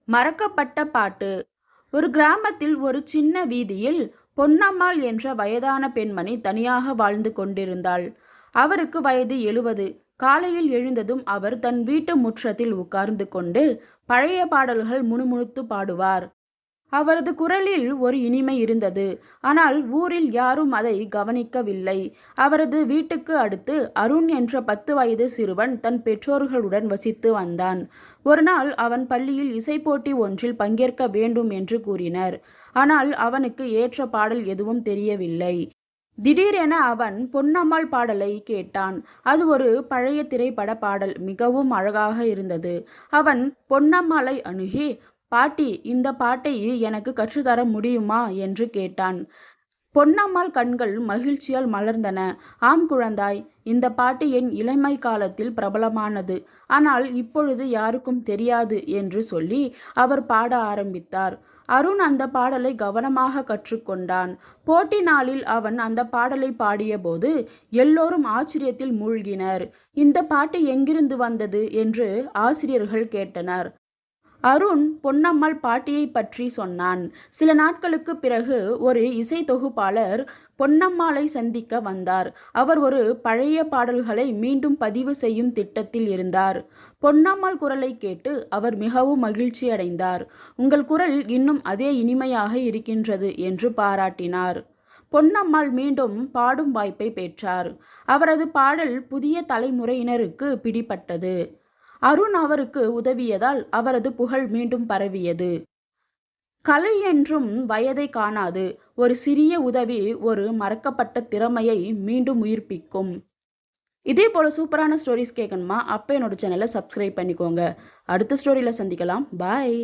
மறக்கப்பட்ட பாட்டு. ஒரு கிராமத்தில் ஒரு சின்ன வீதியில் பொன்னம்மாள் என்ற வயதான பெண்மணி தனியாக வாழ்ந்து கொண்டிருந்தாள். அவருக்கு வயது 70. காலையில் எழுந்ததும் அவர் தன் வீட்டு முற்றத்தில் உட்கார்ந்து கொண்டு பழைய பாடல்கள் முணுமுணுத்து பாடுவார். அவரது குரலில் ஒரு இனிமை இருந்தது. ஆனால் ஊரில் யாரும் அதை கவனிக்கவில்லை. அவரது வீட்டுக்கு அடுத்து அருண் என்ற 10 வயது சிறுவன் தன் பெற்றோர்களுடன் வசித்து வந்தான். ஒரு நாள் அவன் பள்ளியில் இசைப்போட்டி ஒன்றில் பங்கேற்க வேண்டும் என்று கூறினர். ஆனால் அவனுக்கு ஏற்ற பாடல் எதுவும் தெரியவில்லை. திடீரென அவன் பொன்னம்மாள் பாடலை கேட்டான். அது ஒரு பழைய திரைப்பட பாடல். மிகவும் அழகாக இருந்தது. அவன் பொன்னம்மாளை அணுகி, பாட்டி, இந்த பாட்டை எனக்கு கற்றுத்தர முடியுமா என்று கேட்டான். பொன்னம்மாள் கண்கள் மகிழ்ச்சியால் மலர்ந்தன. ஆம் குழந்தாய், இந்த பாட்டு என் இளமை காலத்தில் பிரபலமானது. ஆனால் இப்பொழுது யாருக்கும் தெரியாது என்று சொல்லி அவர் பாட ஆரம்பித்தார். அருண் அந்த பாடலை கவனமாக கற்றுக்கொண்டான். போட்டி நாளில் அவன் அந்த பாடலை பாடியபோது எல்லோரும் ஆச்சரியத்தில் மூழ்கினர். இந்த பாட்டு எங்கிருந்து வந்தது என்று ஆசிரியர்கள் கேட்டனர். அருண் பொன்னம்மாள் பாட்டியை பற்றி சொன்னான். சில நாட்களுக்கு பிறகு ஒரு இசை தொகுப்பாளர் பொன்னம்மாளை சந்திக்க வந்தார். அவர் ஒரு பழைய பாடல்களை மீண்டும் பதிவு செய்யும் திட்டத்தில் இருந்தார். பொன்னம்மாள் குரலை கேட்டு அவர் மிகவும் மகிழ்ச்சி அடைந்தார். உங்கள் குரல் இன்னும் அதே இனிமையாக இருக்கின்றது என்று பாராட்டினார். பொன்னம்மாள் மீண்டும் பாடும் வாய்ப்பை பெற்றார். அவரது பாடல் புதிய தலைமுறையினருக்கு பிடிபட்டது. அருண் அவருக்கு உதவியதால் அவரது புகழ் மீண்டும் பரவியது. கலை என்றும் வயதை காணாது. ஒரு சிறிய உதவி ஒரு மறக்கப்பட்ட திறமையை மீண்டும் உயிர்ப்பிக்கும். இதே போல சூப்பரான ஸ்டோரிஸ் கேட்கணுமா? அப்போ என்னோட சேனலை சப்ஸ்கிரைப் பண்ணிக்கோங்க. அடுத்த ஸ்டோரியில் சந்திக்கலாம். பாய்.